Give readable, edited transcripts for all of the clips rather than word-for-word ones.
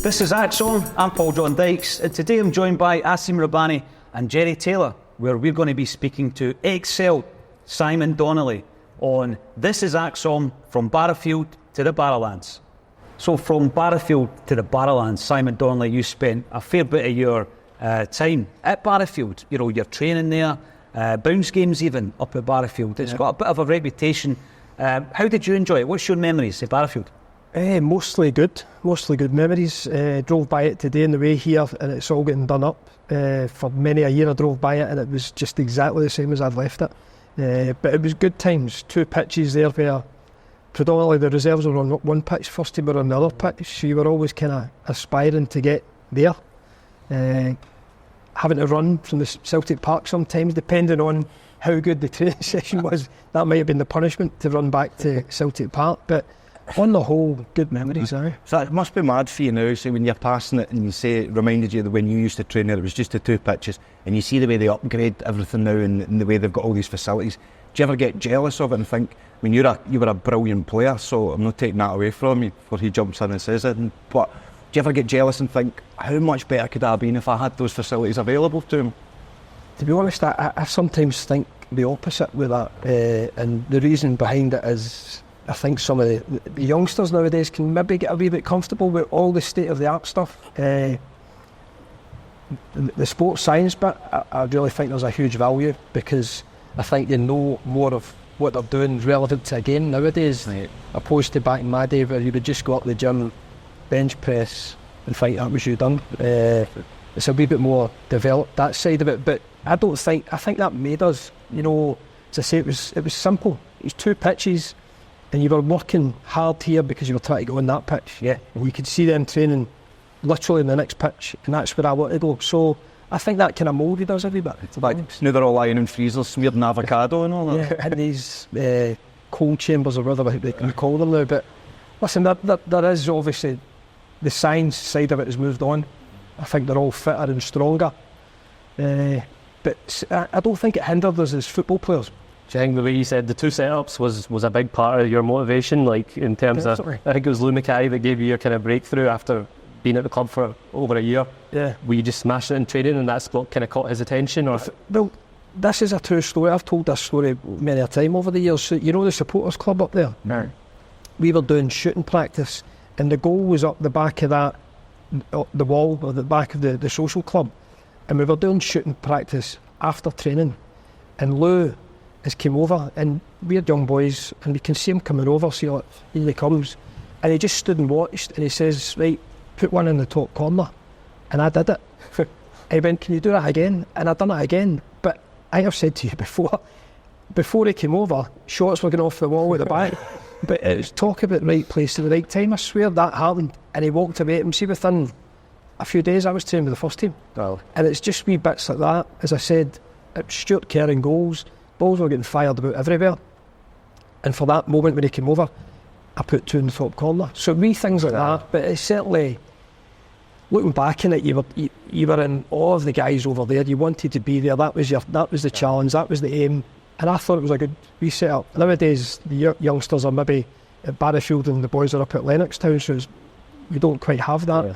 This is Acsom, I'm Paul John Dykes, and today I'm joined by Asim Rabbani and Jerry Taylor, where we're going to be speaking to ex-Celt Simon Donnelly on This is Acsom, from Barrowfield to the Barrowlands. So from Barrowfield to the Barrowlands, Simon Donnelly, you spent a fair bit of your time at Barrowfield. You know, you're training there, bounce games even up at Barrowfield. It's got a bit of a reputation. How did you enjoy it? What's your memories of Barrowfield? Mostly good memories. Drove by it today on the way here and it's all getting done up. For many a year I drove by it and it was just exactly the same as I'd left it. But it was good times. 2 pitches there where predominantly the reserves were on one pitch, first team were on the other pitch, so you were always kind of aspiring to get there. Having to run from the Celtic Park sometimes, depending on how good the training session was, that might have been the punishment to run back to Celtic Park. But on the whole, good memories. So it must be mad for you now, so when you're passing it and you say it reminded you that when you used to train there it was just the 2 pitches, and you see the way they upgrade everything now and the way they've got all these facilities. Do you ever get jealous of it and think, I mean, you were a brilliant player, so I'm not taking that away from you before he jumps in and says it, but do you ever get jealous and think, how much better could I have been if I had those facilities available to him? To be honest, I sometimes think the opposite with that, and the reason behind it is I think some of the youngsters nowadays can maybe get a wee bit comfortable with all the state-of-the-art stuff. The sports science bit, I really think there's a huge value, because I think you know more of what they're doing relevant to a game nowadays, right, opposed to back in my day where you would just go up the gym, bench press and think that was you done. It's a wee bit more developed, that side of it, but I think that made us, you know, as I say, it was simple. It was 2 pitches and you were working hard here because you were trying to go on that pitch. Yeah. We could see them training literally in the next pitch, and that's where I want to go. So I think that kind of moulded us a wee bit. It's like, now they're all lying in freezers smeared in avocado and all that. Yeah, in these cold chambers or whatever they can call them now. But listen, there is obviously the science side of it has moved on. I think they're all fitter and stronger. But I don't think it hindered us as football players. I think the way you said the 2 setups was a big part of your motivation, like in terms Definitely. of, I think it was Lou Mackay that gave you your kind of breakthrough after being at the club for over a year. Yeah. Were you just smashing it in training and that's what kind of caught his attention? Or? Well, this is a true story. I've told this story many a time over the years. So, you know the supporters club up there? No. We were doing shooting practice and the goal was up the back of that, the wall or the back of the social club, and we were doing shooting practice after training, and Lou has came over and we're young boys and we can see him coming over, so you're like, here he comes, and he just stood and watched and he says, right, put one in the top corner, and I did it. He went, can you do that again? And I done it again. But I have said to you before he came over, shots were going off the wall at the back. But it was talk about the right place at the right time. I swear that happened. And he walked away and see within a few days I was training with the first team. Oh. And it's just wee bits like that. As I said, Stuart Kerr and goals, balls were getting fired about everywhere. And for that moment when he came over, I put 2 in the top corner. So wee things like that. But it's certainly, looking back on it, you were in awe of the guys over there. You wanted to be there. That was the challenge. That was the aim. And I thought it was a good wee setup. Nowadays, the youngsters are maybe at Barrowfield and the boys are up at Lennox town, so we don't quite have that. Yeah.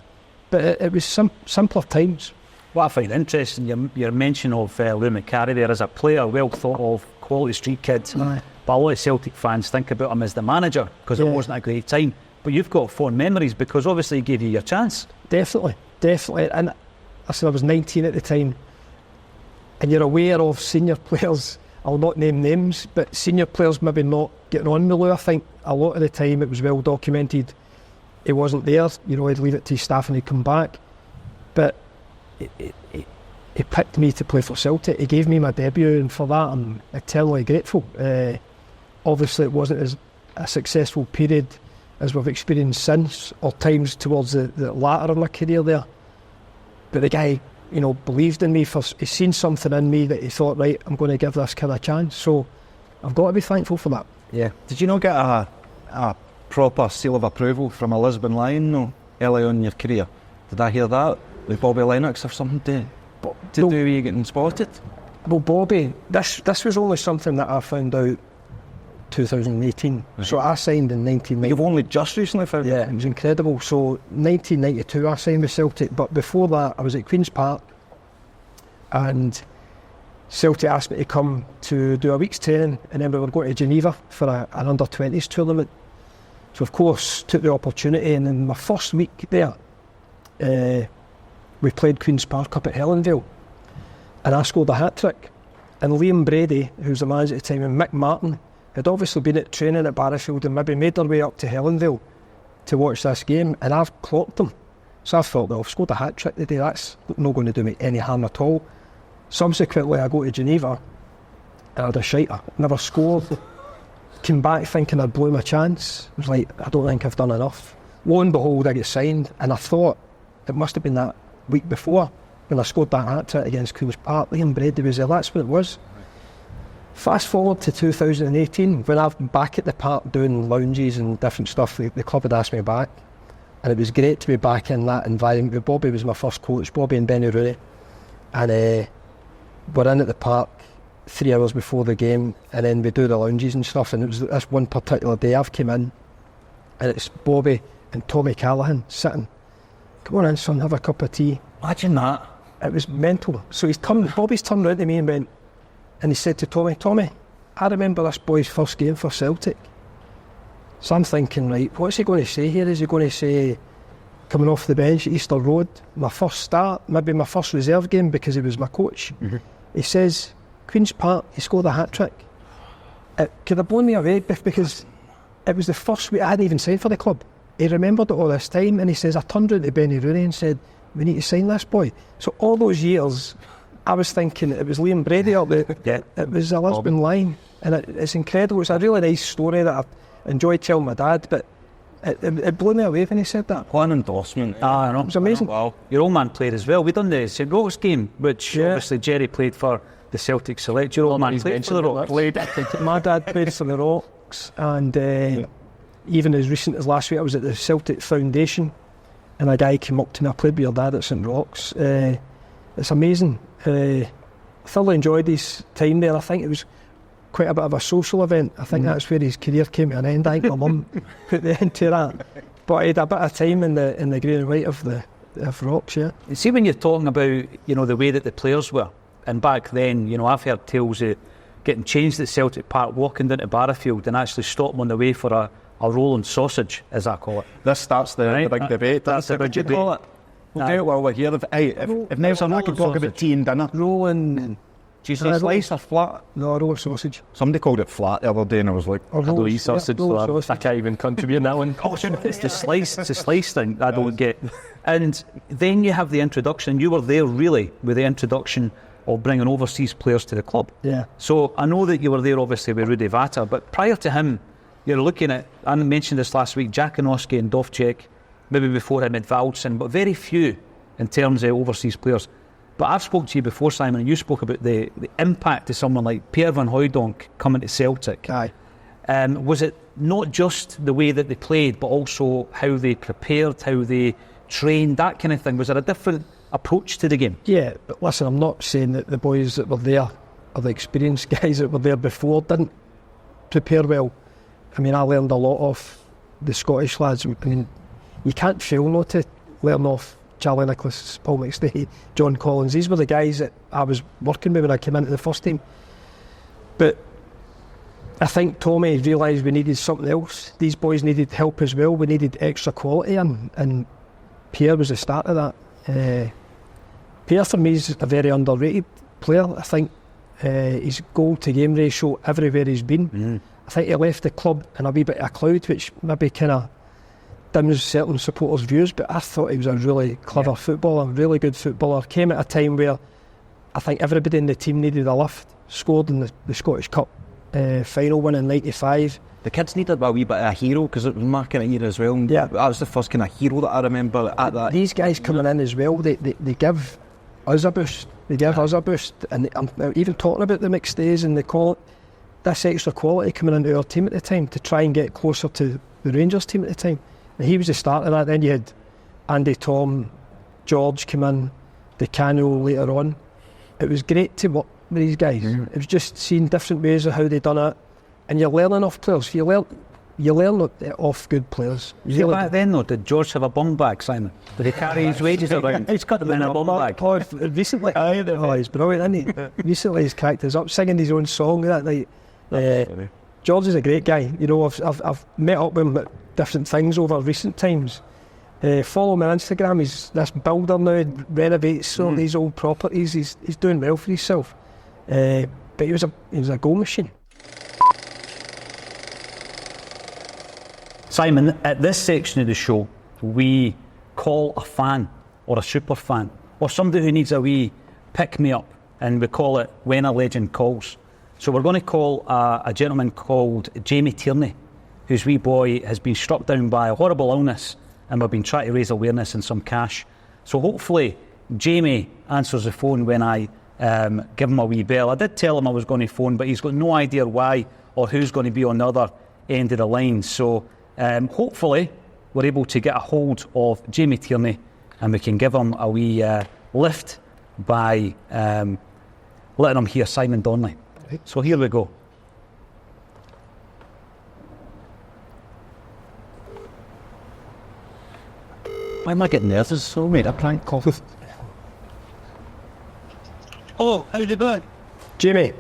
But it was simpler times. What I find interesting, your mention of Lou Mackay there as a player, well thought of, quality street kid. Aye. But a lot of Celtic fans think about him as the manager because it wasn't a great time. But you've got fond memories because obviously he gave you your chance. Definitely. And I said I was 19 at the time, and you're aware of senior players, I'll not name names, but senior players maybe not getting on with Lou. I think a lot of the time it was well documented he wasn't there, you know, he'd leave it to his staff and he'd come back. But he picked me to play for Celtic. He gave me my debut, and for that I'm eternally grateful. Obviously it wasn't as a successful period as we've experienced since, or times towards the latter of my career there. But the guy, you know, believed in me. He's seen something in me that he thought, right, I'm going to give this kid a chance. So I've got to be thankful for that. Yeah. Did you not get a proper seal of approval from a Lisbon Lion early on in your career? Did I hear that? Like Bobby Lennox or something to do you getting spotted? Well, Bobby, this was only something that I found out 2018. So I signed in 1990. You've only just recently found it? Yeah, it was incredible. So 1992 I signed with Celtic, but before that I was at Queen's Park and Celtic asked me to come to do a week's training, and then we were going to Geneva for an under-20s tournament. So of course took the opportunity, and in my first week there we played Queen's Park up at Helenvale and I scored a hat-trick. And Liam Brady, who was the manager at the time, and Mick Martin had obviously been at training at Barrowfield and maybe made their way up to Helenville to watch this game, and I've clocked them. So I thought, well, I've scored a hat-trick today, that's not going to do me any harm at all. Subsequently I go to Geneva and I had a shiter, never scored. Came back thinking I'd blew my chance. I was like, I don't think I've done enough. Lo and behold, I get signed, and I thought it must have been that week before when I scored that hat-trick against Queen's Park. Liam Brady was there, that's what it was. Fast forward to 2018, when I've been back at the park doing lounges and different stuff, the club had asked me back, and it was great to be back in that environment. Bobby was my first coach, Bobby and Benny Rooney, and we're in at the park 3 hours before the game, and then we do the lounges and stuff, and it was this one particular day I've come in and it's Bobby and Tommy Callaghan sitting. Come on in, son, have a cup of tea. Imagine that. It was mental. So Bobby's turned around to me and he said to Tommy, I remember this boy's first game for Celtic. So I'm thinking, right, what's he going to say here? Is he going to say, coming off the bench at Easter Road, my first start, maybe my first reserve game because he was my coach? Mm-hmm. He says, Queen's Park, he scored a hat-trick. It could have blown me away because it was the first week I hadn't even signed for the club. He remembered it all this time, and he says, I turned around to Benny Rooney and said, we need to sign this boy. So all those years, I was thinking it was Liam Brady up there. Yeah. It was a Lisbon line, and it's incredible. It's a really nice story that I've enjoyed telling my dad, but it blew me away when he said that. What an endorsement. I know. It was amazing. Wow. Your old man played as well. We done the St Rock's game, which obviously Jerry played for the Celtic Select. Your old man played for the Rocks. My dad played for the Rocks, and even as recent as last week I was at the Celtic Foundation, and a guy came up to me, I played with your dad at St Rock's. It's amazing. I thoroughly enjoyed his time there. I think it was quite a bit of a social event. I think that's where his career came to an end. I think my mum put the end to that. But he had a bit of time in the green and white of Rocks, yeah. You see, when you're talking about, the way that the players were, and back then, I've heard tales of getting changed at Celtic Park, walking down to Barrowfield and actually stopping on the way for a rolling sausage, as I call it. This starts the big debate. That's the big debate. Call it? We'll do it while we're here. If Nelson, I could talk about tea and dinner. Rolling. Do you say slice or flat? No, roll sausage. Somebody called it flat the other day, and I was like, I don't eat sausage, so I can't even contribute in that one. It's the slice thing I don't get. And then you have the introduction. You were there really with the introduction of bringing overseas players to the club. Yeah. So I know that you were there obviously with Rudy Vata, but prior to him, you're looking at, I mentioned this last week, Jackie and Dovcek, maybe before him at Valson, but very few in terms of overseas players. But I've spoken to you before, Simon, and you spoke about the impact of someone like Pierre van Hooijdonk coming to Celtic. Aye. Was it not just the way that they played, but also how they prepared, how they trained, that kind of thing? Was there a different approach to the game? Yeah, but listen, I'm not saying that the boys that were there, or the experienced guys that were there before, didn't prepare well. I mean, I learned a lot off the Scottish lads. I mean, you can't fail not to learn off Charlie Nicholas, Paul McStay, John Collins. These were the guys that I was working with when I came into the first team. But I think Tommy realised we needed something else. These boys needed help as well. We needed extra quality, and Pierre was the start of that. Pierre, for me, is a very underrated player. I think his goal-to-game ratio everywhere he's been. I think he left the club in a wee bit of a cloud, which maybe kind of dims certain supporters' views, but I thought he was a really clever footballer, really good footballer. Came at a time where I think everybody in the team needed a lift. Scored in the Scottish Cup final win in '95. The kids needed a wee bit of a hero, because it was my kind of era as well. And that was the first kind of hero that I remember at that. These guys coming in as well, they give us a boost. They give us a boost. And I'm even talking about the McStays and this extra quality coming into our team at the time to try and get closer to the Rangers team at the time. And he was the start of that. Then you had Andy Tom, George come in, the Canio later on. It was great to work with these guys. It was just seeing different ways of how they done it. and you're learning off players. You learn off good players. See, back then though, did George have a bum bag, Simon? Did he carry his wages around? He's got them in a bum bag. Oh, recently, he's brilliant, isn't he? Recently, he's cracked us up singing his own song that night. George is a great guy. You know, I've met up with him at different things over recent times. Follow him on Instagram. He's this builder now, renovates all these old properties. He's doing well for himself. But he was a goal machine. Simon, at this section of the show, we call a fan or a super fan or somebody who needs a wee pick-me-up, and we call it When a Legend Calls. So we're going to call a gentleman called Jamie Tierney, whose wee boy has been struck down by a horrible illness, and we've been trying to raise awareness and some cash. So hopefully Jamie answers the phone when I give him a wee bell. I did tell him I was going to phone, but he's got no idea why or who's going to be on the other end of the line. So hopefully we're able to get a hold of Jamie Tierney and we can give him a wee lift by letting him hear Simon Donnelly. So here we go. Why am I getting nervous so, mate? I can't call. Oh, how's it going? Jamie.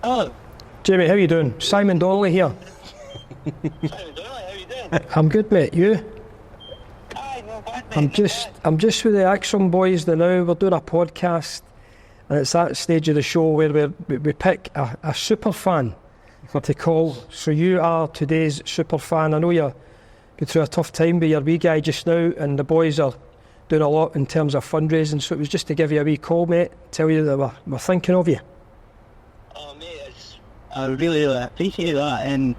Hello. Jamie, how you doing? Simon Donnelly here. Simon Donnelly, how you doing? I'm good, mate. You? Aye, no bad, mate. I'm just with the Acsom boys now. We're doing a podcast, and it's that stage of the show where we pick a super fan to call. So you are today's super fan. I know you're going through a tough time with your wee guy just now, and the boys are doing a lot in terms of fundraising. So it was just to give you a wee call, mate, tell you that we're thinking of you. Oh, mate, I really appreciate that, and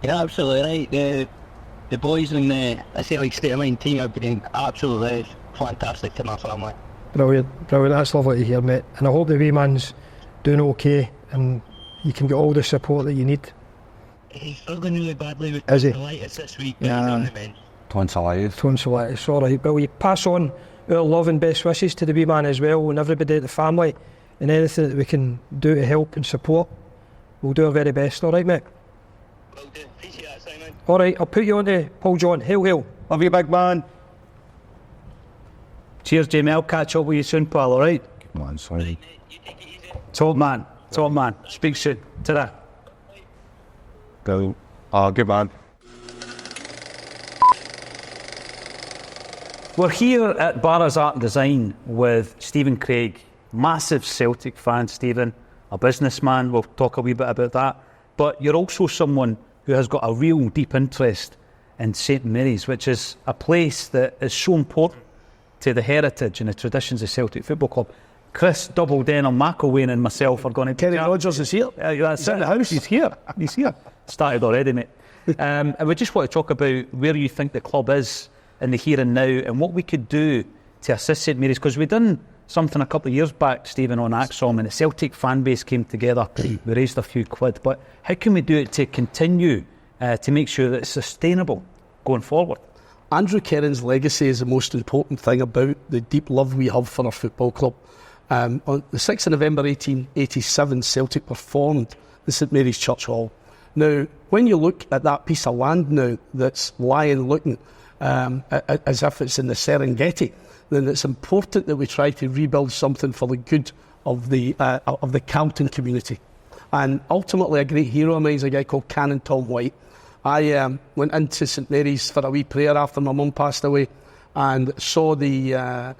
you're absolutely right. The boys in the Celtic Signing team have been absolutely fantastic to my family. Brilliant. That's lovely to hear, mate. And I hope the wee man's doing okay and you can get all the support that you need. He's struggling really badly with Is he? tonsillitis this week, but he's on the mend. Tonsillitis. All right. Well, you pass on our love and best wishes to the wee man as well, and everybody at the family, and anything that we can do to help and support, we'll do our very best. All right, mate? Well done. Appreciate that, Simon. All right, I'll put you on to Paul John. Hail, hail. Love you, big man. Cheers, Jamie. I'll catch up with you soon, pal, all right? Come on, sorry. Mate, you take it easy. Top man. Speak soon. Ta-da. Brilliant. Oh, good man. We're here at Barra's Art and Design with Stephen Craig, massive Celtic fan, Stephen, a businessman. We'll talk a wee bit about that. But you're also someone who has got a real deep interest in St Mary's, which is a place that is so important to the heritage and the traditions of Celtic Football Club. Chris Double-Denim McElwain and myself are going to... Kenny Rogers is here. That's in the house. He's here. Started already, mate. And we just want to talk about where you think the club is in the here and now and what we could do to assist St Mary's, because we've done something a couple of years back, Stephen, on Acsom, and the Celtic fan base came together. We raised a few quid, but how can we do it to continue to make sure that it's sustainable going forward? Andrew Kerrin's legacy is the most important thing about the deep love we have for our football club. On the 6th of November 1887, Celtic performed the St Mary's Church Hall. Now, when you look at that piece of land now that's lying looking as if it's in the Serengeti, then it's important that we try to rebuild something for the good of the Calton community. And ultimately, a great hero of mine is a guy called Canon Tom White. I went into St Mary's for a wee prayer after my mum passed away, and saw the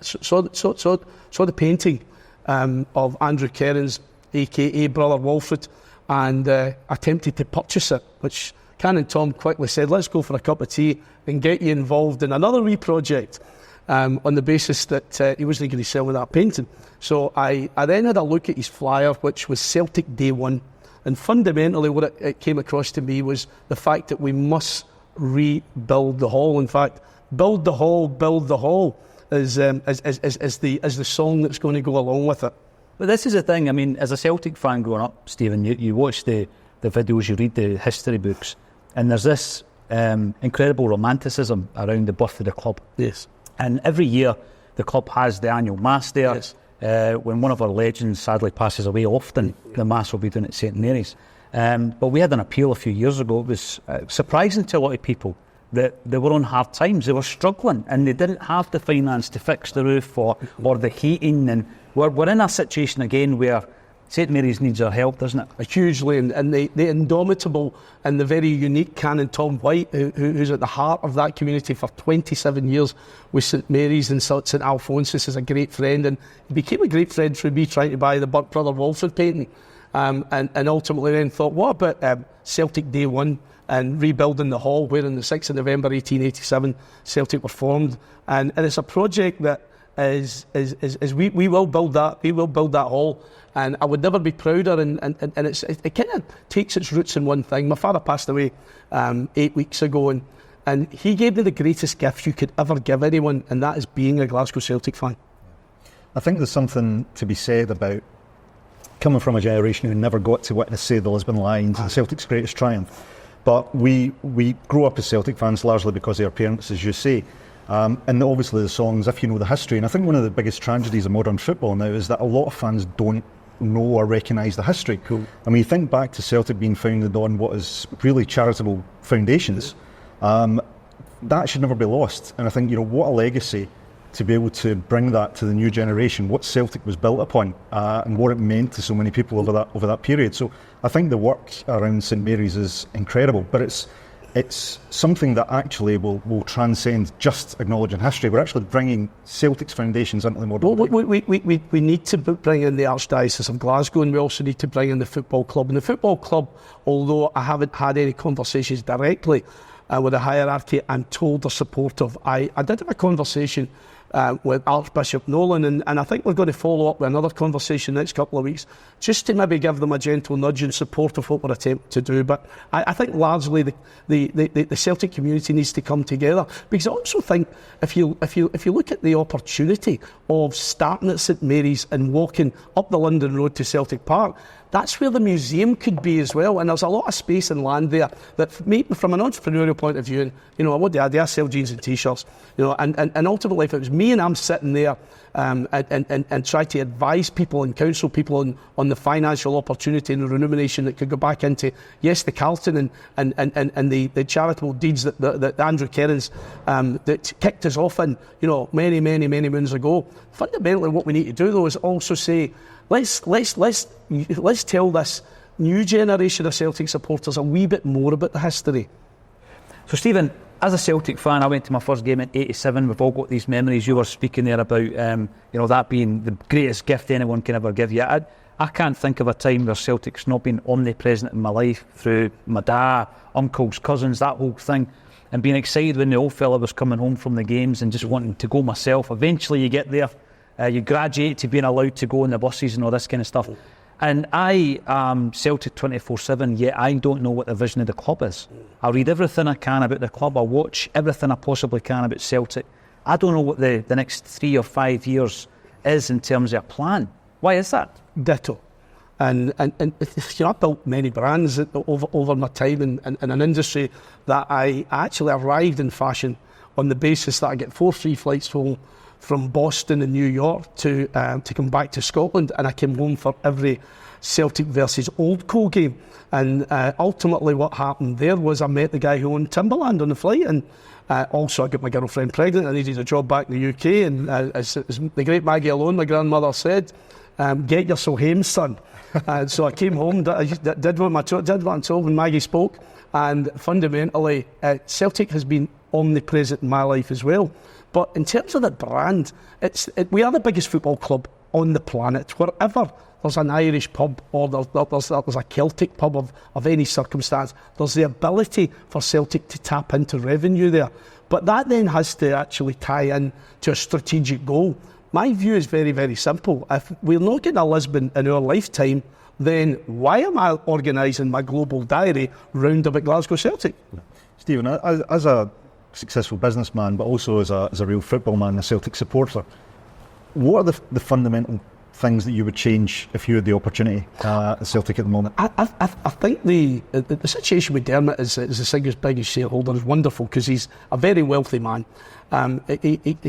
painting of Andrew Kerrin's, aka Brother Walfred, and attempted to purchase it, which Canon Tom quickly said, let's go for a cup of tea and get you involved in another wee project, on the basis that he wasn't going to sell me that painting. So I then had a look at his flyer, which was Celtic Day One, and fundamentally what it came across to me was the fact that we must rebuild the hall. In fact, build the hall is the song that's going to go along with it. But this is the thing, I mean, as a Celtic fan growing up, Stephen, you watch the videos, you read the history books, and there's this incredible romanticism around the birth of the club. Yes. And every year the club has the annual mass there. Yes. when one of our legends sadly passes away, often the Mass will be done at St Mary's. But we had an appeal a few years ago. It was surprising to a lot of people that they were on hard times. They were struggling and they didn't have the finance to fix the roof or the heating. And we're in a situation again where St Mary's needs our help, doesn't it? Hugely, and the indomitable and the very unique Canon Tom White, who's at the heart of that community for 27 years with St Mary's and St Alphonsus, is a great friend, and he became a great friend through me trying to buy the Burke Brother Walford painting, and ultimately then thought, what about Celtic Day 1 and rebuilding the hall where on the 6th of November 1887 Celtic were formed, and it's a project that is we will build that hall. And I would never be prouder, and it kind of takes its roots in one thing. My father passed away 8 weeks ago, and he gave me the greatest gift you could ever give anyone, and that is being a Glasgow Celtic fan. I think there's something to be said about coming from a generation who never got to witness, say, the Lisbon Lions and Celtic's greatest triumph. But we grew up as Celtic fans largely because of our parents, as you say. And obviously the songs, if you know the history. And I think one of the biggest tragedies of modern football now is that a lot of fans don't know or recognise the history. Cool. I mean, you think back to Celtic being founded on what is really charitable foundations. That should never be lost. And I think, what a legacy to be able to bring that to the new generation, what Celtic was built upon, and what it meant to so many people over that period. So I think the work around St Mary's is incredible, but it's something that actually will transcend just acknowledging history. We're actually bringing Celtic's foundations into the modern world. We need to bring in the Archdiocese of Glasgow, and we also need to bring in the football club. And the football club, although I haven't had any conversations directly with the hierarchy, I'm told they're supportive. I did have a conversation with Archbishop Nolan, and I think we're going to follow up with another conversation next couple of weeks, just to maybe give them a gentle nudge in support of what we're attempting to do. But I think largely the Celtic community needs to come together, because I also think if you look at the opportunity of starting at St Mary's and walking up the London Road to Celtic Park, that's where the museum could be as well, and there's a lot of space and land there that maybe from an entrepreneurial point of view, and what they are sell jeans and t-shirts, and ultimately if it was me and I'm sitting there and try to advise people and counsel people on the financial opportunity and the remuneration that could go back into, yes, the Carlton and the charitable deeds that Andrew Kerrins that kicked us off in, many moons ago. Fundamentally what we need to do though is also say, let's tell this new generation of Celtic supporters a wee bit more about the history. So Stephen, as a Celtic fan, I went to my first game in '87. We've all got these memories. You were speaking there about that being the greatest gift anyone can ever give you. I can't think of a time where Celtic's not been omnipresent in my life, through my dad, uncles, cousins, that whole thing, and being excited when the old fella was coming home from the games and just wanting to go myself. Eventually you get there, you graduate to being allowed to go on the buses and all this kind of stuff. And I am Celtic 24/7, yet I don't know what the vision of the club is. I read everything I can about the club, I watch everything I possibly can about Celtic. I don't know what the next 3 or 5 years is in terms of a plan. Why is that? Ditto. And I built many brands over my time in an industry that I actually arrived in fashion on the basis that I get 4 free flights home from Boston and New York to come back to Scotland, and I came home for every Celtic versus Old Co game. And ultimately what happened there was I met the guy who owned Timberland on the flight, and also I got my girlfriend pregnant. I needed a job back in the UK, and as the great Maggie Alone, my grandmother, said, get yourself home, son. So I came home, did what I'm told when Maggie spoke, and fundamentally Celtic has been omnipresent in my life as well. But in terms of the brand, we are the biggest football club on the planet. Wherever there's an Irish pub or there's a Celtic pub of any circumstance, there's the ability for Celtic to tap into revenue there. But that then has to actually tie in to a strategic goal. My view is very, very simple. If we're not getting a Lisbon in our lifetime, then why am I organising my global diary round about Glasgow Celtic? Stephen, as a successful businessman, but also as a real football man, a Celtic supporter, what are the fundamental things that you would change if you had the opportunity at Celtic at the moment? I think the situation with Dermot as the single biggest shareholder is wonderful, because he's a very wealthy man.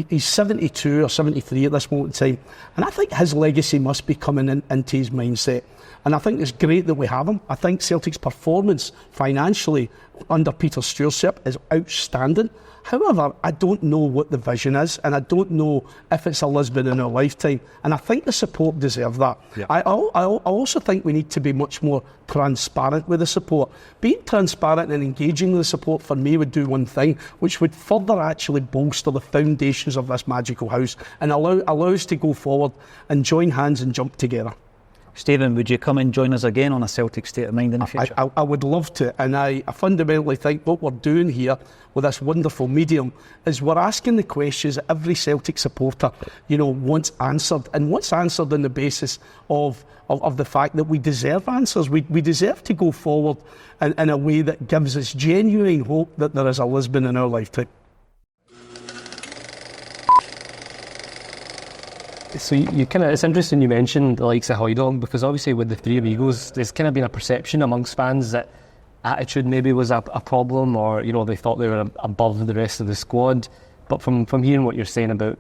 He's 72 or 73 at this moment in time, and I think his legacy must be coming into his mindset. And I think it's great that we have him. I think Celtic's performance financially under Peter stewardship is outstanding. However, I don't know what the vision is, and I don't know if it's a Lisbon in our lifetime. And I think the support deserve that. Yeah. I also think we need to be much more transparent with the support. Being transparent and engaging with the support for me would do one thing, which would further actually bolster the foundations of this magical house and allow us to go forward and join hands and jump together. Stephen, would you come and join us again on a Celtic State of Mind in the future? I would love to, and I fundamentally think what we're doing here with this wonderful medium is we're asking the questions that every Celtic supporter, wants answered, and wants answered on the basis of the fact that we deserve answers. We deserve to go forward in a way that gives us genuine hope that there is a Lisbon in our lifetime. So it's interesting you mentioned the likes of Hooijdonk, because obviously with the Three Amigos, there's kind of been a perception amongst fans that attitude maybe was a problem, or they thought they were above the rest of the squad. But from hearing what you're saying about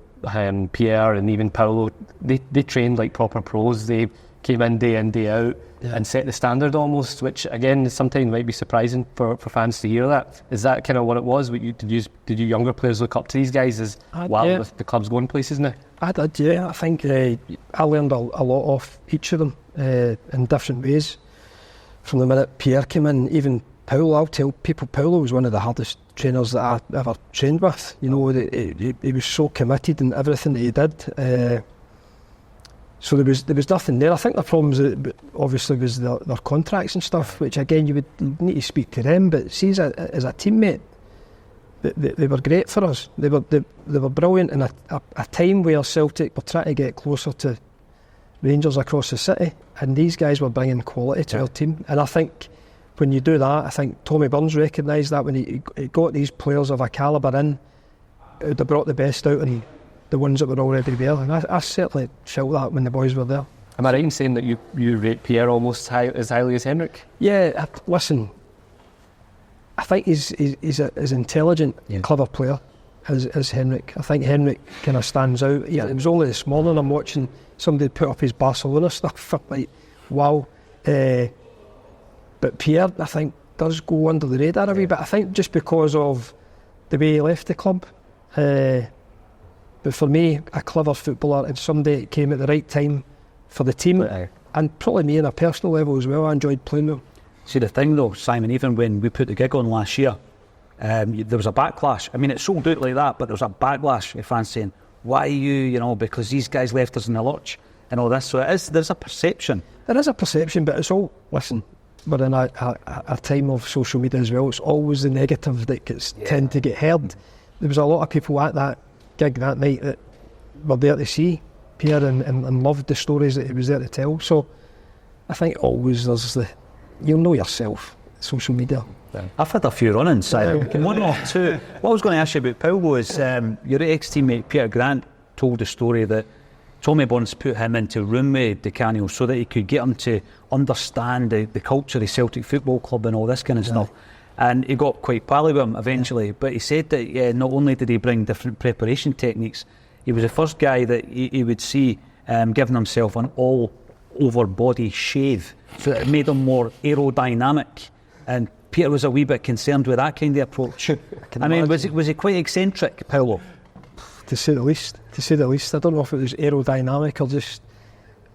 Pierre and even Paulo, they trained like proper pros. They came in, day out, and set the standard almost, which again sometimes might be surprising for fans to hear that. Is that kind of what it was? Did you younger players look up to these guys as the club's going places now? I did, yeah. I think I learned a lot off each of them in different ways. From the minute Pierre came in, even Paulo, I'll tell people, Paulo was one of the hardest trainers that I ever trained with. He was so committed in everything that he did. So there was nothing there. I think the problems obviously was their contracts and stuff, which again you would need to speak to them. But see, as a teammate, they were great for us. They were brilliant in a time where Celtic were trying to get closer to Rangers across the city, and these guys were bringing quality to our team. And I think when you do that, I think Tommy Burns recognised that when he got these players of a calibre in, it would have brought the best out in the ones that were already there. And I certainly felt that when the boys were there. Am I right in saying that you rate Pierre almost as highly as Henrik? Yeah, listen, I think he's as intelligent, clever player as Henrik. I think Henrik kind of stands out. Yeah, it was only this morning I'm watching somebody put up his Barcelona stuff. I'm like, wow. But Pierre, I think, does go under the radar a wee bit. I think just because of the way he left the club. But for me, a clever footballer and somebody that came at the right time for the team, and probably me on a personal level as well. I enjoyed playing with him. See, the thing though, Simon, even when we put the gig on last year, there was a backlash. I mean, it sold out like that, but there was a backlash of fans saying, why you, because these guys left us in the lurch and all this. So there's a perception. There is a perception, but it's all, listen, we're in a time of social media as well. It's always the negative that tend to get heard. There was a lot of people at that gig that night that were there to see Pierre and loved the stories that he was there to tell. So I think always there's you'll know yourself, social media. I've had a few run-ins, Simon. One or two. What I was going to ask you about Paulo is your ex-teammate Peter Grant told the story that Tommy Burns put him into a room with Canio so that he could get him to understand the culture of Celtic Football Club and all this kind of stuff. And he got quite pally with him eventually, but he said that not only did he bring different preparation techniques, he was the first guy that he would see giving himself an all-over body shave, so that it made him more aerodynamic. And Peter was a wee bit concerned with that kind of approach. I mean, was he quite eccentric, Paulo? To say the least. I don't know if it was aerodynamic or just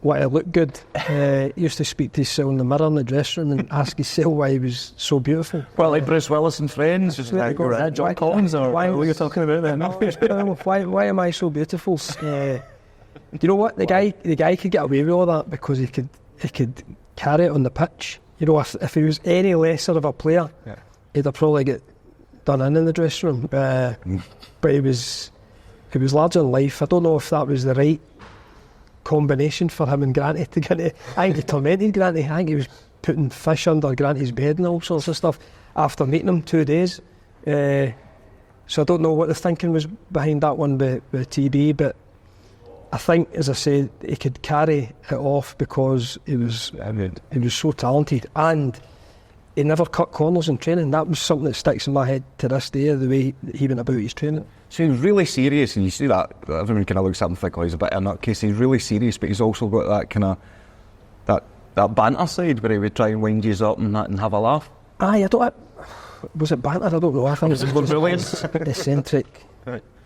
what it looked good. He used to speak to himself in the mirror in the dressing room and ask himself why he was so beautiful. Well, like Bruce Willis and Friends, just like John Collins, or what were you talking about then? Why am I so beautiful? Do you know what? The guy could get away with all that because he could carry it on the pitch. If he was any lesser of a player, he'd have probably get done in the dressing room. But he was larger than life. I don't know if that was the right combination for him and Granty to get it. I think he tormented Granty. I think he was putting fish under Granty's bed and all sorts of stuff after meeting him 2 days. So I don't know what the thinking was behind that one with TB, but I think, as I said, he could carry it off because he was so talented, and he never cut corners in training. That was something that sticks in my head to this day, the way he went about his training. So he was really serious, and you see that everyone kind of looks at him and thinks, oh, he's a bit of a nutcase. He's really serious, but he's also got that kind of that banter side where he would try and wind you up and have a laugh. Aye, was it banter? I don't know. I think it was brilliance. Eccentric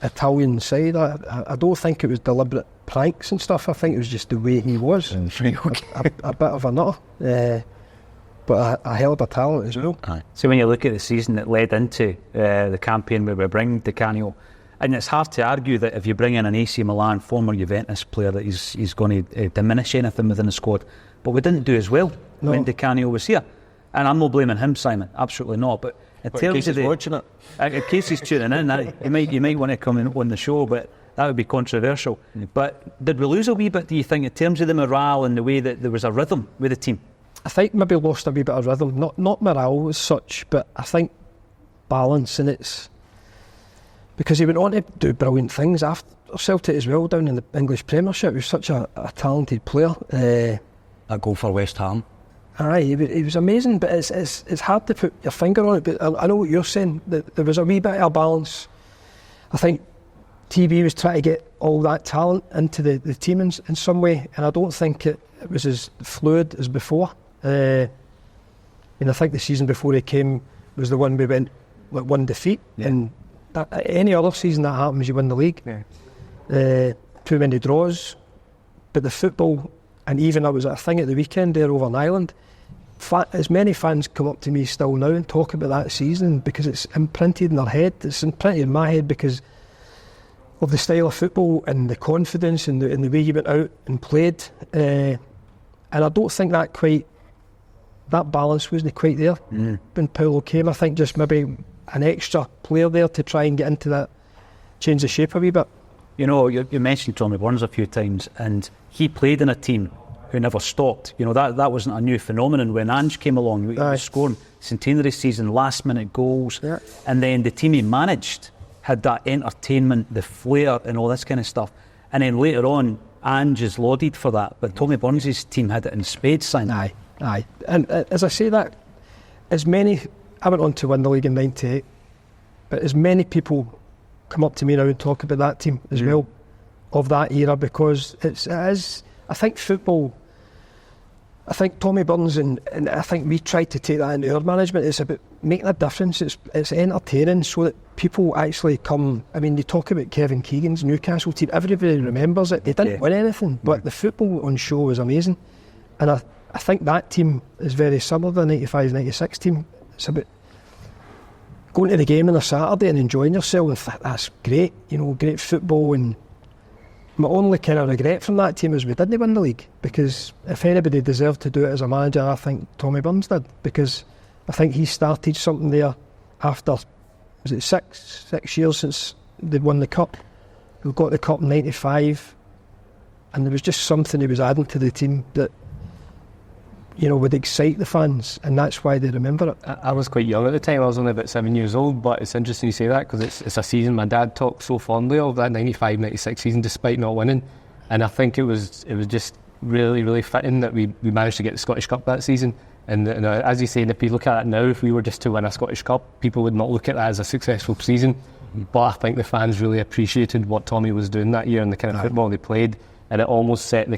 Italian side. I don't think it was deliberate pranks and stuff. I think it was just the way he was. A bit of a nutter. But a hell of a talent as well. Aye. So when you look at the season that led into the campaign where we bring Canio, and it's hard to argue that if you bring in an AC Milan former Juventus player that he's going to diminish anything within the squad. But we didn't do as well when Canio was here. And I'm not blaming him, Simon, absolutely not. But in terms of watching it, in case he's tuning in, you might want to come in on the show, but that would be controversial. But did we lose a wee bit, do you think, in terms of the morale and the way that there was a rhythm with the team? I think maybe lost a wee bit of rhythm, not morale as such, but I think balance, and it's because he went on to do brilliant things after Celtic as well down in the English Premiership. He was such a talented player. a goal for West Ham. Aye, he was amazing, but it's hard to put your finger on it. But I know what you're saying, that there was a wee bit of balance. I think TV was trying to get all that talent into the team in some way, and I don't think it was as fluid as before. I think the season before he came was the one we went with one defeat, and any other season that happens, you win the league. Too many draws, but the football, and even I was at a thing at the weekend there over in Ireland. As many fans come up to me still now and talk about that season because it's imprinted in their head. It's imprinted in my head because of the style of football and the confidence and the way you went out and played. And I don't think that balance wasn't quite there when Paulo came. I think just maybe an extra player there to try and get into that, change the shape a wee bit. You know, you mentioned Tommy Burns a few times, and he played in a team who never stopped. You know, that wasn't a new phenomenon. When Ange came along, he was scoring centenary season, last minute goals, and then the team he managed had that entertainment, the flair and all this kind of stuff. And then later on, Ange is lauded for that, but Tommy Burns' team had it in spades, Simon. Aye. And as I say that, I went on to win the league in '98, but as many people come up to me now and talk about that team as well, of that era, because it is, I think football, I think Tommy Burns and I think we tried to take that into our management. It's about making a difference. It's entertaining so that people actually come. I mean, they talk about Kevin Keegan's Newcastle team. Everybody remembers it. They didn't win anything, but the football on show was amazing. And I think that team is very similar to the 95-96 team. It's about going to the game on a Saturday and enjoying yourself. And that's great, great football. And my only kind of regret from that team is we didn't win the league, because if anybody deserved to do it as a manager, I think Tommy Burns did, because I think he started something there after, was it six years since they'd won the cup. We got the cup in '95, and there was just something he was adding to the team that would excite the fans, and that's why they remember it. I was quite young at the time. I was only about 7 years old, but it's interesting you say that, because it's a season my dad talked so fondly of, that 95-96 season, despite not winning. And I think it was just really, really fitting that we managed to get the Scottish Cup that season. And as you say, if you look at it now, if we were just to win a Scottish Cup, people would not look at that as a successful season. But I think the fans really appreciated what Tommy was doing that year and the kind of football they played, and it almost set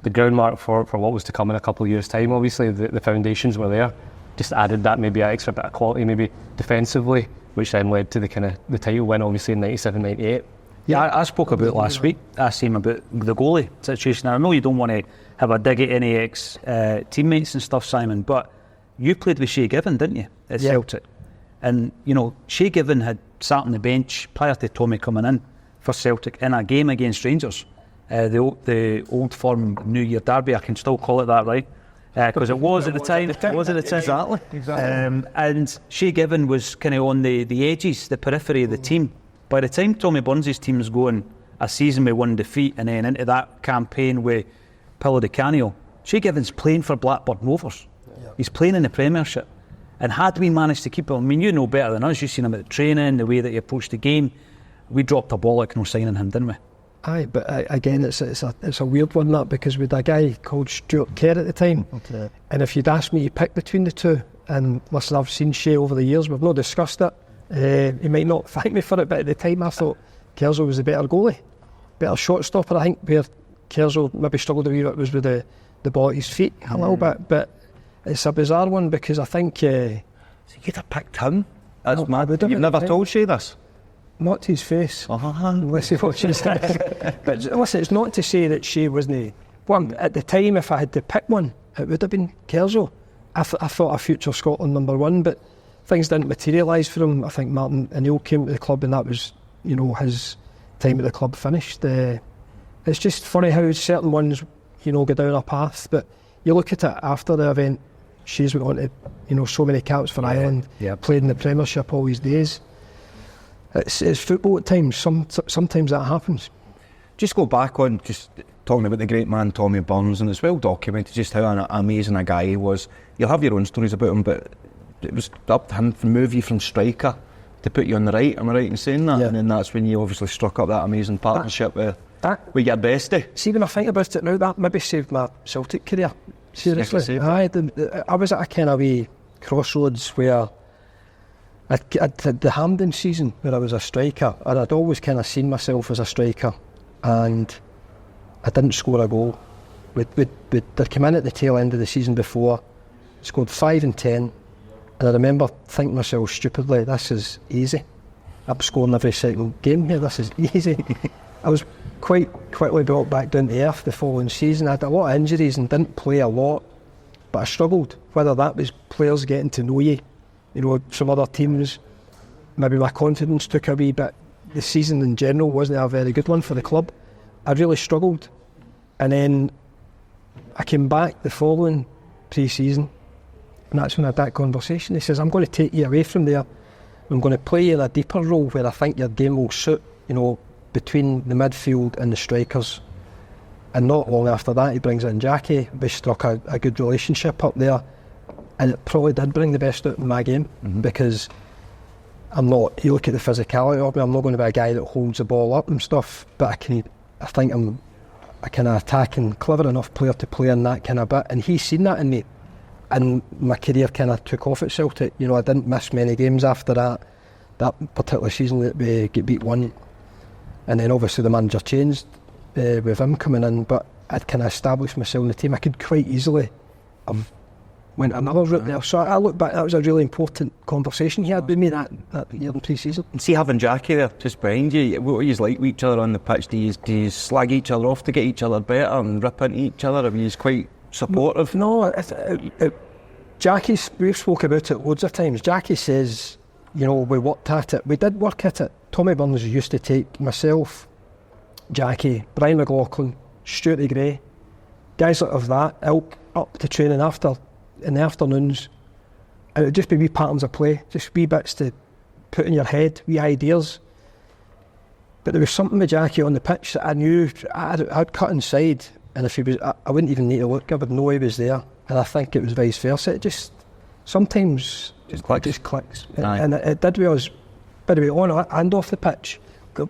the groundwork for what was to come in a couple of years' time. Obviously, the foundations were there. Just added that maybe an extra bit of quality, maybe defensively, which then led to the title win, obviously in '97-'98. Yeah, I spoke about last week. I asked him about the goalie situation. I know you don't want to have a dig at any ex-teammates and stuff, Simon, but you played with Shay Given, didn't you, at Celtic? And, Shay Given had sat on the bench prior to Tommy coming in for Celtic in a game against Rangers. The old firm New Year derby, I can still call it that, right? Because it was at the time. Exactly. And Shay Given was kind of on the edges, the periphery of the team. By the time Tommy Burns' team is going a season with one defeat and then into that campaign with Paulo Canio, Shay Given's playing for Blackburn Rovers. Yeah. He's playing in the Premiership. And had we managed to keep him, I mean, you know better than us, you've seen him at the training, the way that he approached the game, we dropped a bollock no signing him, didn't we? Aye, but again, it's a weird one, that, because we had a guy called Stuart Kerr at the time, and if you'd asked me to pick between the two, and listen, I've seen Shea over the years, we've not discussed it, he might not thank me for it, but at the time I thought Kershaw was the better goalie, better shot stopper. I think where Kershaw maybe struggled a wee bit was with the ball at his feet a little bit, but it's a bizarre one, because I think... So you'd have picked him? That's mad. You've never right? told Shea this? Not to his face, unless he watches this. But listen, it's not to say that Shea wasn't... Well, at the time, if I had to pick one, it would have been Kershaw. I thought a future Scotland number one, but things didn't materialise for him. I think Martin O'Neill came to the club, and that was, his time at the club finished. It's just funny how certain ones, go down a path, but you look at it after the event, Shea's went on to, so many caps for Ireland, played in the Premiership all these days. It's football at times. Sometimes that happens. Just go back on just talking about the great man Tommy Burns, and it's well documented just how amazing a guy he was. You'll have your own stories about him, but it was up to him to move you from striker to put you on the right. Am I right in saying that? Yeah. And then that's when you obviously struck up that amazing partnership with your bestie. See, when I think about it now, that maybe saved my Celtic career. Seriously. I was at a kind of wee crossroads where I'd had the Hampden season where I was a striker, and I'd always kind of seen myself as a striker, and I didn't score a goal. They'd come in at the tail end of the season before, scored 5 and 10, and I remember thinking to myself stupidly, this is easy. I'm scoring every single game here, this is easy. I was quite quickly brought back down to earth the following season. I had a lot of injuries and didn't play a lot, but I struggled, whether that was players getting to know you, from other teams. Maybe my confidence took a wee bit. The season in general wasn't a very good one for the club. I really struggled, and then I came back the following pre-season, and that's when I had that conversation. He says, I'm going to take you away from there. I'm going to play you in a deeper role where I think your game will suit, between the midfield and the strikers. And not long after that, he brings in Jackie. We struck a good relationship up there, and it probably did bring the best out of my game, because you look at the physicality of me, I'm not going to be a guy that holds the ball up and stuff, but I think I'm a kind of attacking, clever enough player to play in that kind of bit, and he's seen that in me, and my career kind of took off at Celtic. I didn't miss many games after that particular season that we get beat 1, and then obviously the manager changed with him coming in, but I'd kind of established myself in the team. I could quite easily have went another route there. So I look back, that was a really important conversation he had with me that year in pre-season. And see, having Jackie there just behind you, what were you like with each other on the pitch? Do you slag each other off to get each other better and rip into each other? Are you quite supportive? No, we've spoke about it loads of times. Jackie says, we worked at it. We did work at it. Tommy Burns used to take myself, Jackie, Brian McLaughlin, Stuart Gray, guys of that ilk up to training in the afternoons, and it would just be wee patterns of play, just wee bits to put in your head, wee ideas. But there was something with Jackie on the pitch that I knew I'd cut inside, and if he was, I wouldn't even need to look, I would know he was there. And I think it was vice versa. It just sometimes clicks. And it did with us, by the way, on and off the pitch.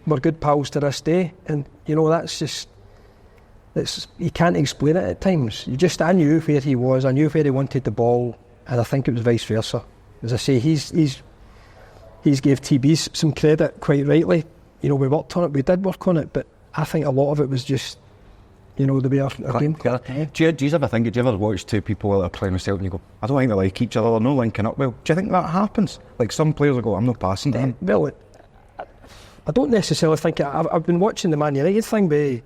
We're good pals to this day, and that's just, you can't explain it at times. I knew where he was, I knew where he wanted the ball, and I think it was vice versa. As I say, he's gave TB some credit, quite rightly. We worked on it, we did work on it, but I think a lot of it was just, the way our game. Do you ever think, do you ever watch two people that are playing with Celtic and you go, I don't think they like each other, they're not linking up well? Do you think that happens? Like some players will go, I'm not passing to him. Well, I don't necessarily think it. I've been watching the Man United thing by,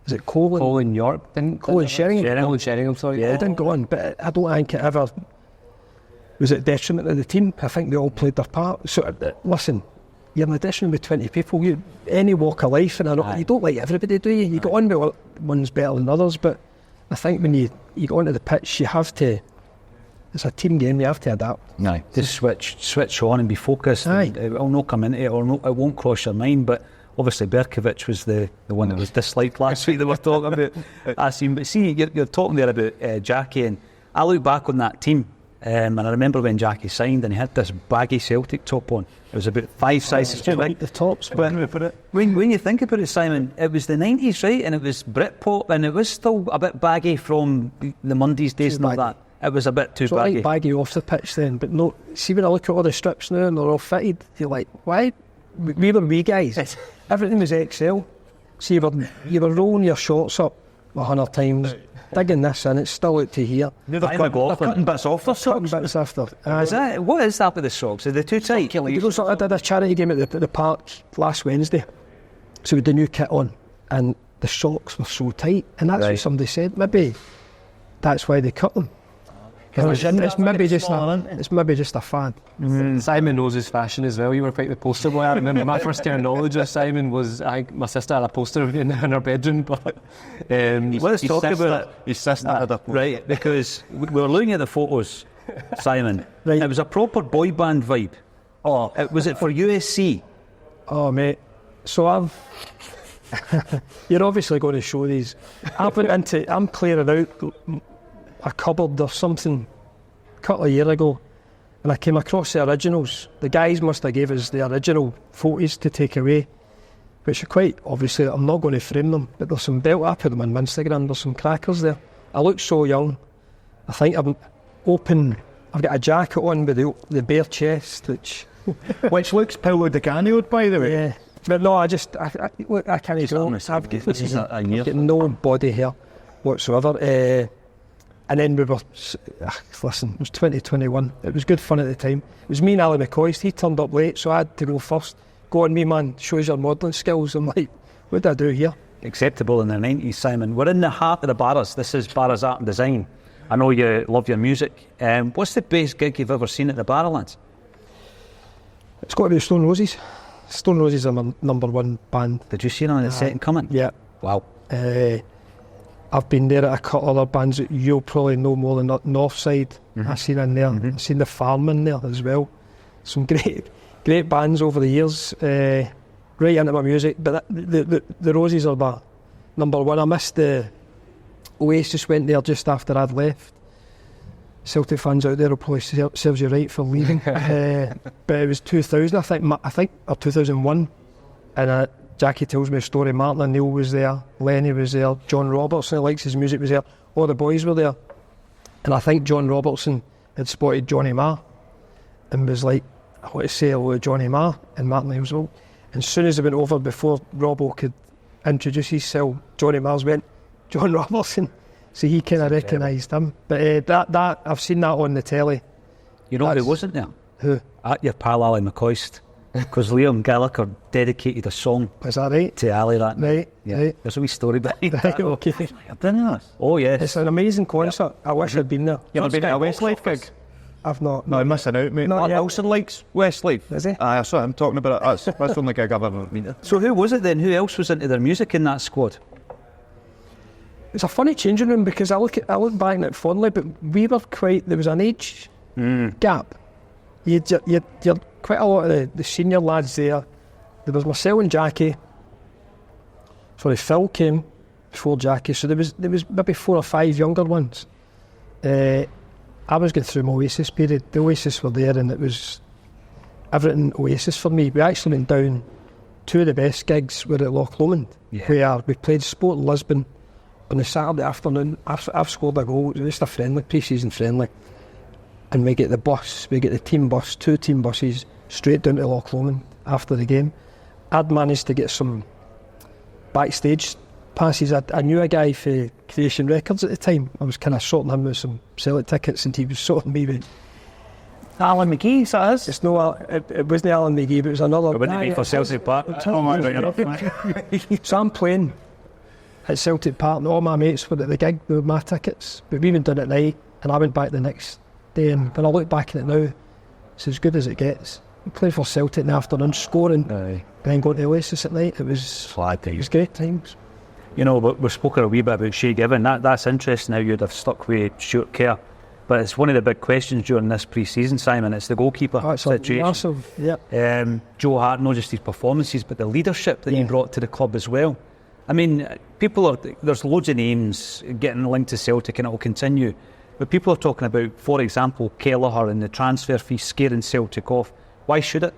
is it Colin York? Colin Sheringham. Colin Sheringham, sorry. Yeah, it didn't go on, but I don't think it ever was at detriment of the team. I think they all played their part. So, listen, you're in a detriment with 20 people, any walk of life, and you don't like everybody, do you? You get on with one's better than others, but I think when you go onto the pitch, you have to, it's a team game, you have to adapt. Aye, just switch on and be focused. Aye. It will not come into it, or it won't cross your mind, but obviously Berkovic was the one that was disliked last week that we're talking about. But see, you're talking there about Jackie, and I look back on that team, And I remember when Jackie signed and he had this baggy Celtic top on. It was about 5 sizes too big. The tops, But when you think about it, Simon, it was the 90s, right? And it was Britpop, and it was still a bit baggy from the Mondays days and all that. It was a bit too so baggy. like baggy off the pitch then, but no. See, when I look at all the strips now and they're all fitted, you're like, why? We were wee guys. Everything was XL. So you were rolling your shorts up 100 times, digging this in, it's still out to here. They're cutting bits off their socks. Bits after. What is that with the socks? Are they too tight? I did a charity game at the park last Wednesday, so with the new kit on, and the socks were so tight, and that's what somebody said. Maybe that's why they cut them. It's maybe just a fad. Simon knows his fashion as well. You were quite the poster boy. I remember my first year knowledge of Simon was my sister had a poster in her bedroom. But let's talk about it. His sister had a poster. Right, because we were looking at the photos, Simon. Right. It was a proper boy band vibe. Oh, was it for USC? Oh, mate. So you're obviously going to show these. I'm clearing out a cupboard or something a couple of years ago, and I came across the originals. The guys must have gave us the original photos to take away, which are quite obviously. I'm not going to frame them, but there's some belt. I put them on my Instagram. There's some crackers there. I look so young. I think I'm open. I've got a jacket on with the bare chest, which looks Paolo Di Canio, by the way. Yeah, but no, I can't do it. I've got no body hair whatsoever. And then we were, listen, it was 2021. It was good fun at the time. It was me and Ali McCoist. He turned up late, so I had to go first. Go on, me man, shows your modelling skills. I'm like, what did I do here? Acceptable in the 90s, Simon. We're in the heart of the Barras. This is Barras Art and Design. I know you love your music. What's the best gig you've ever seen at the Barrowlands? It's got to be the Stone Roses. Stone Roses are my number one band. Did you see them on the Second Coming? Yeah. Wow. I've been there at a couple other bands that you'll probably know more than Northside. I've seen in there. I've seen the Farm there as well. Some great bands over the years. Right into my music, but the Roses are my number one. I missed the Oasis. Went there just after I'd left. Celtic fans out there will probably serves you right for leaving. But it was 2000, I think, or 2001, and Jackie tells me a story. Martin O'Neill was there, Lenny was there, John Robertson, who likes his music, was there. All the boys were there, and I think John Robertson had spotted Johnny Marr and was like, I want to say hello to Johnny Marr, and Martin O'Neill was well. And as soon as they went over, before Robbo could introduce himself, Johnny Marr's went, John Robertson. So he kind of recognised him. But that I've seen that on the telly. You know who wasn't there? Who? Your pal Ali McCoist. Because Liam Gallagher dedicated a song Is that right? to Ali that night. Right, yeah. right. There's a wee story behind Right, that. okay. I didn't know this. Oh yes. It's an amazing concert. I wish I'd been there. You ever been at a Westlife gig? I've not. No, I'm missing out, mate. Not yet. Wilson likes Westlife. Is he? I saw him talking about it. That's the only gig I've ever been to. So who was it then? Who else was into their music in that squad? It's a funny changing room because I look back on it fondly, but we were there was an age gap. You'd quite a lot of the senior lads there. There was myself and Jackie. Sorry, Phil came before Jackie, so there was maybe 4 or 5 younger ones. I was going through my Oasis period. The Oasis were there, and it was everything Oasis for me. We actually went down. 2 of the best gigs were at Loch Lomond, where we played Sport in Lisbon on the Saturday afternoon. I've scored a goal. It was just a friendly, pre-season friendly. And we get the team bus, 2 team buses, straight down to Loch Lomond after the game. I'd managed to get some backstage passes. I knew a guy for Creation Records at the time. I was kind of sorting him with some Celtic tickets, and he was sorting me with Alan McGee, is that us? It's no, it wasn't Alan McGee, but it was another. It wouldn't be for Celtic Park. So I'm playing at Celtic Park, and all my mates were at the gig with my tickets, but we went down at night, and I went back the next day, and when I look back at it now, it's as good as it gets. We played for Celtic in the afternoon, scoring, and then going to Oasis at night. It was great times. You know, but we've spoken a wee bit about Shay Given. That's interesting how you'd have stuck with Stuart Kerr. But it's one of the big questions during this pre-season, Simon. It's the goalkeeper situation. Massive, yeah. Joe Hart, not just his performances, but the leadership that he brought to the club as well. I mean, there's loads of names getting linked to Celtic, and it will continue. But people are talking about, for example, Kelleher and the transfer fee scaring Celtic off. Why should it?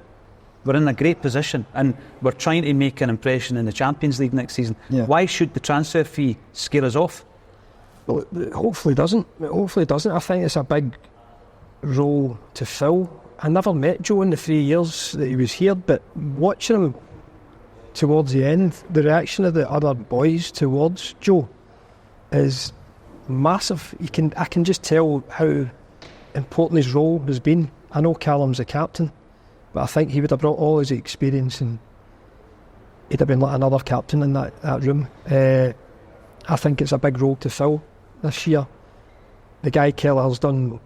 We're in a great position and we're trying to make an impression in the Champions League next season. Yeah. Why should the transfer fee scare us off? Well, it hopefully doesn't. It hopefully doesn't. I think it's a big role to fill. I never met Joe in the 3 years that he was here, but watching him towards the end, the reaction of the other boys towards Joe is massive. I can just tell how important his role has been. I know Callum's the captain, but I think he would have brought all his experience and he'd have been like another captain in that room. I think it's a big role to fill this year. The guy Kelleher's done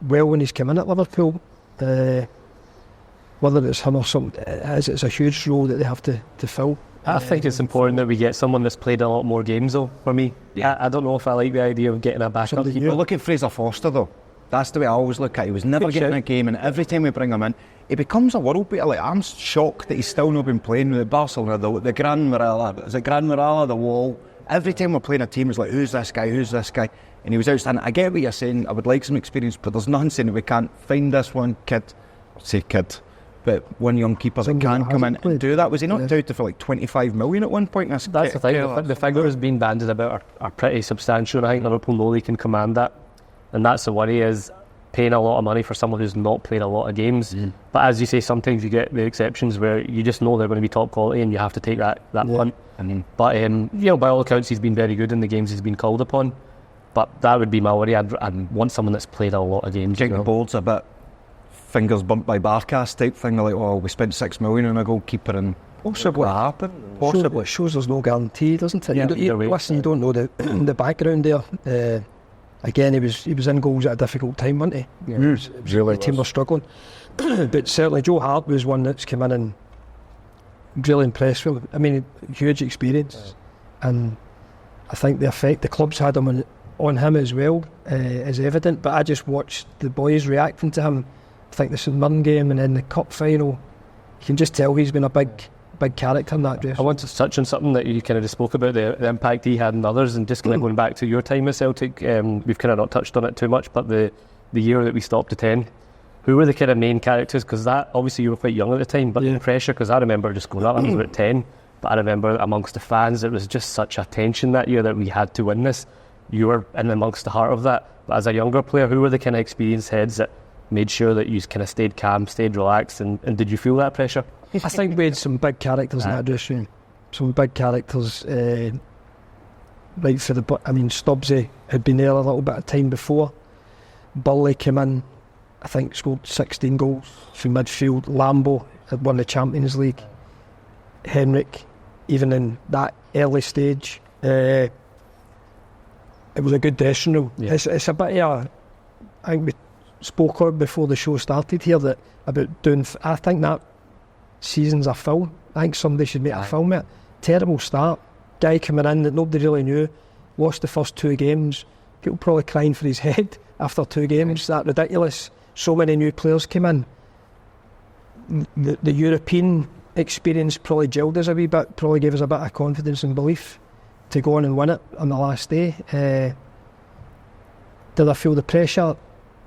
well when he's come in at Liverpool. Whether it's him or something, it's a huge role that they have to fill. I think it's important that we get someone that's played a lot more games, though, for me. Yeah. I don't know if I like the idea of getting a backup keeper. But look at Fraser Forster, though. That's the way I always look at it. He was never getting a game, and every time we bring him in, he becomes a world beater. Like, I'm shocked that he's still not been playing with Barcelona, the Gran Mirala. Is it Gran Mirala, the Wall? Every time we're playing a team, it's like, who's this guy? Who's this guy? And he was outstanding. I get what you're saying. I would like some experience, but there's nothing saying that we can't find this one kid. Say kid. But one young keeper that can come in and do that. Was he not touted for like 25 million at one point? That's the thing. The figures being banded about are pretty substantial, and I think Liverpool know they can command that. And that's the worry, is paying a lot of money for someone who's not played a lot of games. But as you say, sometimes you get the exceptions where you just know they're going to be top quality and you have to take that punt. But by all accounts, he's been very good in the games he's been called upon. But that would be my worry. I'd want someone that's played a lot of games. I think the board's a bit fingers bumped by Barcast type thing. They're like, oh, we spent 6 million on a goalkeeper and possibly what happened? Possibly shows there's no guarantee, doesn't it? Yeah, you don't know the background there. Again, he was in goals at a difficult time, wasn't he? Yeah. The team were struggling. But certainly Joe Hart was one that's come in and really impressed with him. I mean, huge experience. And I think the effect the club's had on him as well is evident. But I just watched the boys reacting to him. I think the St Mirren game and then the cup final, you can just tell he's been a big character in that dress. I want to touch on something that you kind of just spoke about, the impact he had on others, and just kind of going back to your time at Celtic. We've kind of not touched on it too much, but the year that we stopped to 10, who were the kind of main characters? Because that, obviously you were quite young at the time, but the pressure, because I remember just going up, I was about 10, but I remember amongst the fans it was just such a tension that year that we had to win this. You were in amongst the heart of that, but as a younger player, who were the kind of experienced heads that made sure that you kind of stayed calm, stayed relaxed, and did you feel that pressure? I think we had some big characters in that dressing room. Some big characters. Right for Stubbsy had been there a little bit of time before. Burley came in, I think scored 16 goals from midfield. Lambo had won the Champions League. Henrik, even in that early stage, it was a good dressing room. Yeah. It's a bit of I think we spoke on before the show started here about doing. I think that season's a film. I think somebody should make a film of it. Terrible start. Guy coming in that nobody really knew. Lost the first 2 games. People probably crying for his head after 2 games. That ridiculous. So many new players came in. The European experience probably gelled us a wee bit. Probably gave us a bit of confidence and belief to go on and win it on the last day. Did I feel the pressure?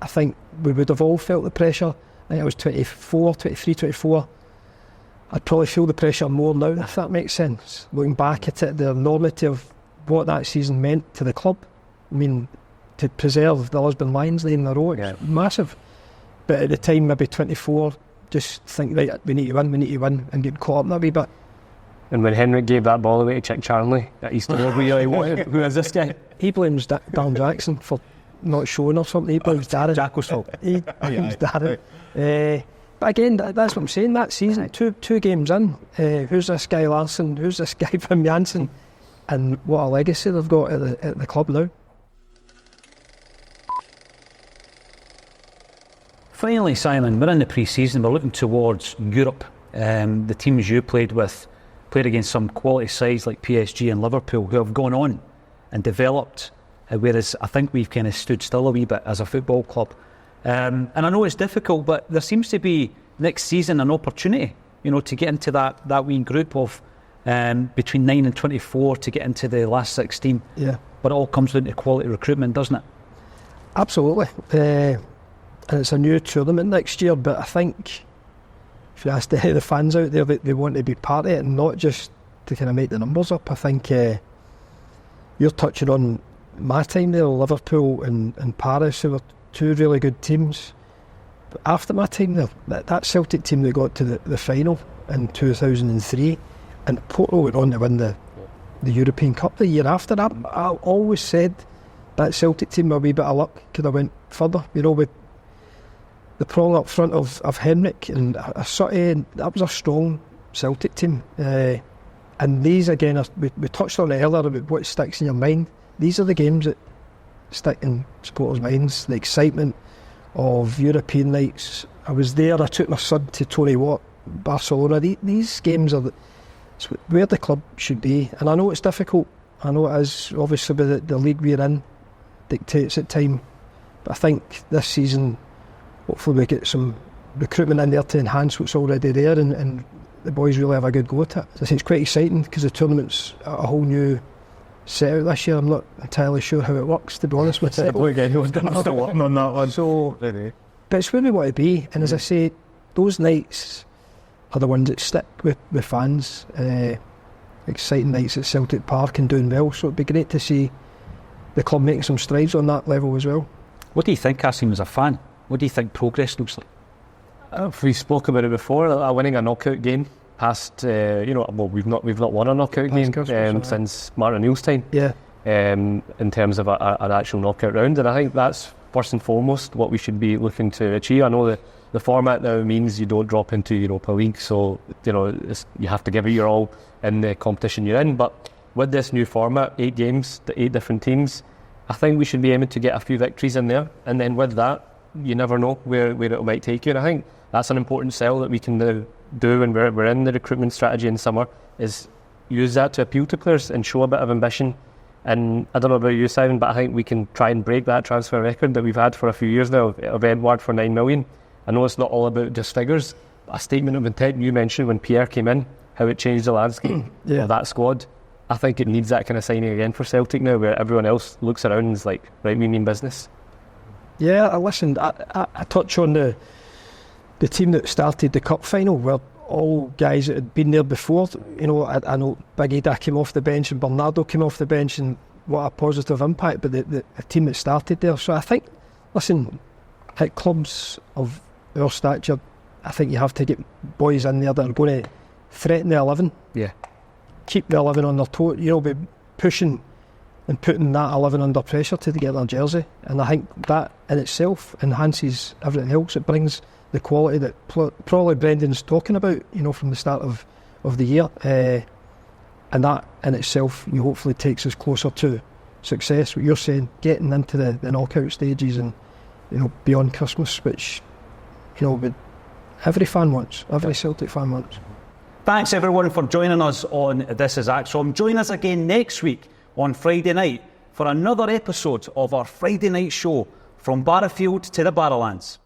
I think we would have all felt the pressure. I think I was 23, 24. I'd probably feel the pressure more now, if that makes sense. Looking back at it, the enormity of what that season meant to the club. I mean, to preserve the Lisbon Lions in a row, it's massive. But at the time, maybe 24, just think, right, we need to win, and get caught up in that wee bit. And when Henrik gave that ball away to Chick Charnley at Easter Road, were you like, who is this guy? He blames Dan Jackson for not showing or something. He blames Darren. Jacko's fault. He blames Darren. But again, that's what I'm saying. That season, two games in, who's this guy Larsson? Who's this guy Wim Jansen? And what a legacy they've got at the club now. Finally, Simon, we're in the pre-season. We're looking towards Europe. The teams you played against some quality sides like PSG and Liverpool, who have gone on and developed, whereas I think we've kind of stood still a wee bit as a football club. And I know it's difficult, but there seems to be next season an opportunity, to get into that wee group of between 9 and 24 to get into the last 16. Yeah. But it all comes down to quality recruitment, doesn't it? Absolutely. And it's a new tournament next year, but I think if you ask any of the fans out there, they want to be part of it and not just to kind of make the numbers up. I think you're touching on my time there, Liverpool and Paris, who were two really good teams. But after my time there, that Celtic team that got to the final in 2003, and Porto went on to win the European Cup the year after. I always said that Celtic team, a wee bit of luck, could have went further. You know, with the prong up front of Henrik and Sutty, that was a strong Celtic team. And these again, we touched on it earlier about what sticks in your mind. These are the games that stick in supporters' minds. The excitement of European nights. I was there. I took my son to Tony Watt, Barcelona. These games are it's where the club should be. And I know it's difficult. I know it is. Obviously, with the league we're in dictates at time. But I think this season, hopefully, we get some recruitment in there to enhance what's already there, and the boys really have a good go at it. As I say, it's quite exciting because the tournament's a whole new set out this year. I'm not entirely sure how it works, to be honest with you. I'm still working on that one. So, but it's where we want to be, and as I say, those nights are the ones that stick with fans. Exciting nights at Celtic Park and doing well, so it'd be great to see the club making some strides on that level as well. What do you think, Acsom, as a fan? What do you think progress looks like? We spoke about it before, winning a knockout game past, we've not won a knockout game since Martin O'Neill's time. Yeah. In terms of an actual knockout round, and I think that's first and foremost what we should be looking to achieve. I know the format now means you don't drop into Europa League, so you have to give it your all in the competition you're in. But with this new format, 8 games, the 8 different teams, I think we should be aiming to get a few victories in there, and then with that, you never know where it might take you. And I think that's an important sell that we can now do when we're in the recruitment strategy in summer, is use that to appeal to players and show a bit of ambition. And I don't know about you, Simon, but I think we can try and break that transfer record that we've had for a few years now of Edouard for 9 million. I know it's not all about just figures, but a statement of intent you mentioned when Pierre came in, how it changed the landscape of that squad. I think it needs that kind of signing again for Celtic now, where everyone else looks around and is like, right, we mean business. Yeah, I listened. I touch on the team that started the cup final, where all guys that had been there before. You know, I know Big Ada came off the bench and Bernardo came off the bench, and what a positive impact. But the team that started there. So I think, listen, at clubs of our stature, I think you have to get boys in there that are going to threaten the 11. Yeah. Keep the 11 on their toe. You know, be pushing and putting that 11 under pressure to get their jersey. And I think that in itself enhances everything else. It brings the quality that probably Brendan's talking about, you know, from the start of the year. And that in itself, you hopefully takes us closer to success. What you're saying, getting into the knockout stages and, you know, beyond Christmas, which, you know, every fan wants, every Celtic fan wants. Thanks everyone for joining us on This Is Acsom. Join us again next week on Friday night for another episode of our Friday night show from Barrafield to the Barrowlands.